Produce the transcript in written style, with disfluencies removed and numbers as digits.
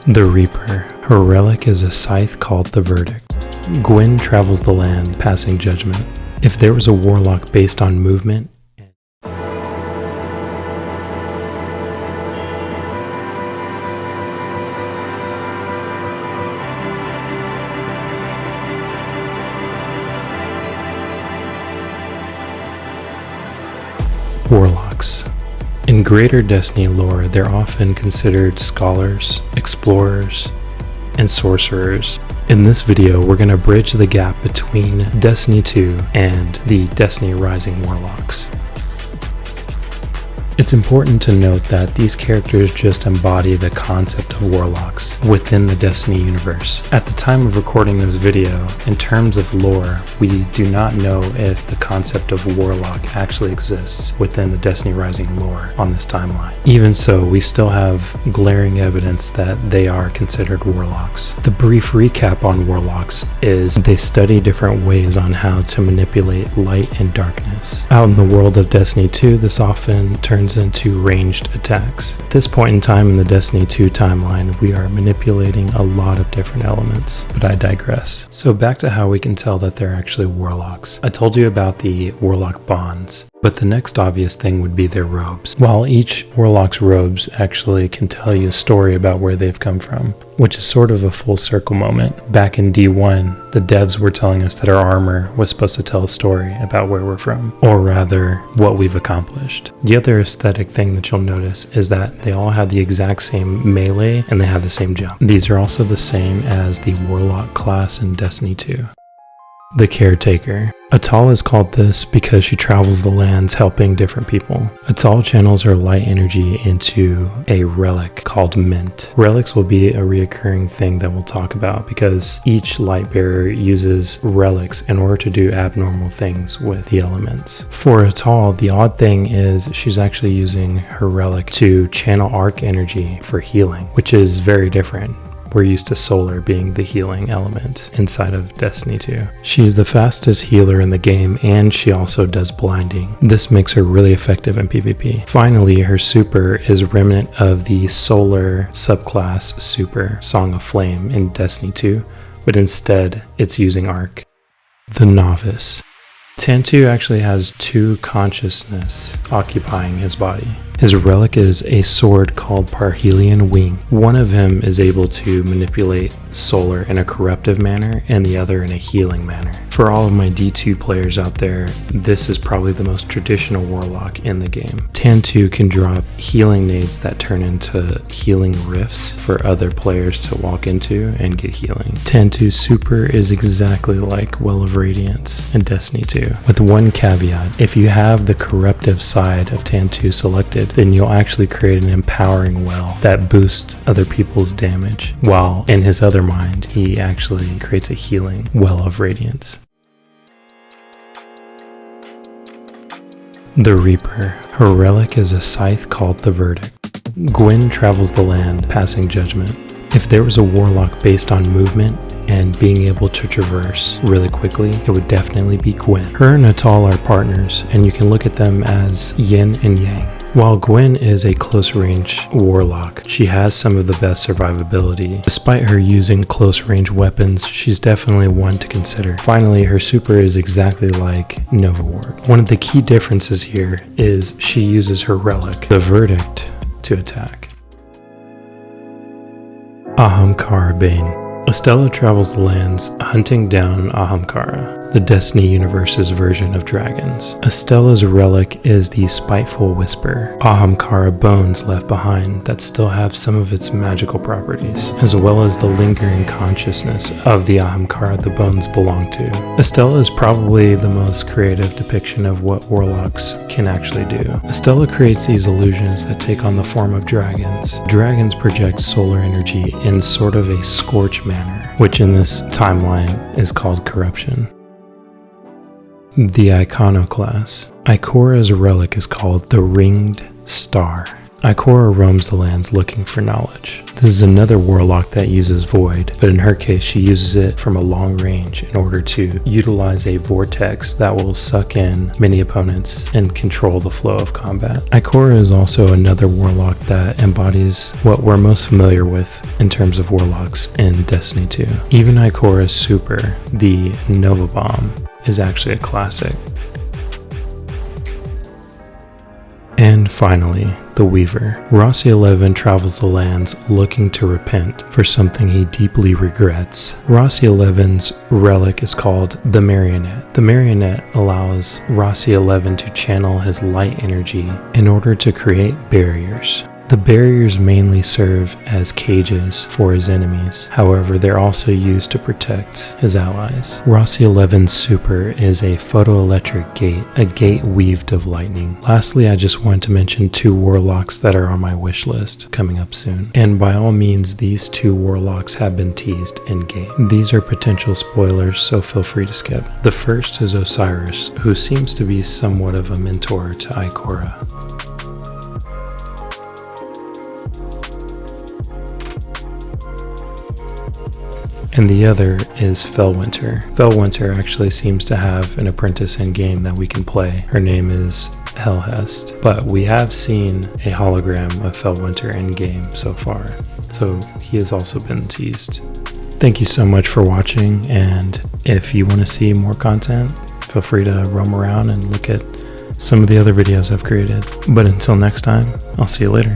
The Reaper. Her relic is a scythe called the Verdict. Gwynn travels the land, passing judgment. If there was a warlock based on movement, Warlocks. In greater Destiny lore, they're often considered scholars, explorers, and sorcerers. In this video, we're going to bridge the gap between Destiny 2 and the Destiny Rising Warlocks. It's important to note that these characters just embody the concept of warlocks within the Destiny universe. At the time of recording this video, in terms of lore, we do not know if the concept of warlock actually exists within the Destiny Rising lore on this timeline. Even so, we still have glaring evidence that they are considered warlocks. The brief recap on warlocks is they study different ways on how to manipulate light and darkness. Out in the world of Destiny 2, this often turns into ranged attacks. At this point in time in the Destiny 2 timeline, we are manipulating a lot of different elements, but I digress. So back to how we can tell that they're actually warlocks. I told you about the warlock bonds, but the next obvious thing would be their robes. While each warlock's robes actually can tell you a story about where they've come from, which is sort of a full circle moment. Back in D1, the devs were telling us that our armor was supposed to tell a story about where we're from, or rather, what we've accomplished. The other aesthetic thing that you'll notice is that they all have the exact same melee and they have the same jump. These are also the same as the Warlock class in Destiny 2. The Caretaker. Attal is called this because she travels the lands helping different people. Attal channels her light energy into a relic called Mint. Relics will be a reoccurring thing that we'll talk about because each light bearer uses relics in order to do abnormal things with the elements. For Attal, the odd thing is she's actually using her relic to channel arc energy for healing, which is very different. We're used to solar being the healing element inside of Destiny 2. She's the fastest healer in the game and she also does blinding. This makes her really effective in PvP. Finally, her super is a remnant of the solar subclass super Song of Flame in Destiny 2, but instead it's using arc. The Novice. Tantu actually has two consciousness occupying his body. His relic is a sword called Parhelion Wing. One of him is able to manipulate solar in a corruptive manner and the other in a healing manner. For all of my D2 players out there, this is probably the most traditional warlock in the game. Tantu can drop healing nades that turn into healing rifts for other players to walk into and get healing. Tantu's super is exactly like Well of Radiance in Destiny 2, with one caveat. If you have the corruptive side of Tantu selected, then you'll actually create an empowering well that boosts other people's damage, while in his other mind, he actually creates a healing well of radiance. The Reaper. Her relic is a scythe called the Verdict. Gwynn travels the land, passing judgment. If there was a warlock based on movement and being able to traverse really quickly, it would definitely be Gwynn. Her and Attal are partners, and you can look at them as yin and yang. While Gwynn is a close-range warlock, she has some of the best survivability. Despite her using close-range weapons, she's definitely one to consider. Finally, her super is exactly like Novice. One of the key differences here is she uses her relic, the Verdict, to attack. Ahamkara Bane. Estela travels the lands hunting down Ahamkara, the Destiny universe's version of dragons. Estela's relic is the Spiteful Whisper, Ahamkara bones left behind that still have some of its magical properties, as well as the lingering consciousness of the Ahamkara the bones belong to. Estela is probably the most creative depiction of what warlocks can actually do. Estela creates these illusions that take on the form of dragons. Dragons project solar energy in sort of a scorch manner, which in this timeline is called corruption. The Iconoclast. Ikora's relic is called the Ringed Star. Ikora roams the lands looking for knowledge. This is another Warlock that uses Void, but in her case she uses it from a long range in order to utilize a vortex that will suck in many opponents and control the flow of combat. Ikora is also another Warlock that embodies what we're most familiar with in terms of Warlocks in Destiny 2. Even Ikora's super, the Nova Bomb, is actually a classic. And finally, the Weaver. Rossi 11 travels the lands looking to repent for something he deeply regrets. Rossi 11's relic is called the Marionette. The Marionette allows Rossi 11 to channel his light energy in order to create barriers. The barriers mainly serve as cages for his enemies, however they're also used to protect his allies. Rossi 11's super is a photoelectric gate, a gate weaved of lightning. Lastly, I just wanted to mention 2 Warlocks that are on my wish list coming up soon. And by all means, these 2 Warlocks have been teased in-game. These are potential spoilers, so feel free to skip. The first is Osiris, who seems to be somewhat of a mentor to Ikora. And the other is Fellwinter. Fellwinter actually seems to have an apprentice in game that we can play. Her name is Hellhest, but we have seen a hologram of Fellwinter in game so far, so he has also been teased. Thank you so much for watching, and if you want to see more content, feel free to roam around and look at some of the other videos I've created. But until next time, I'll see you later.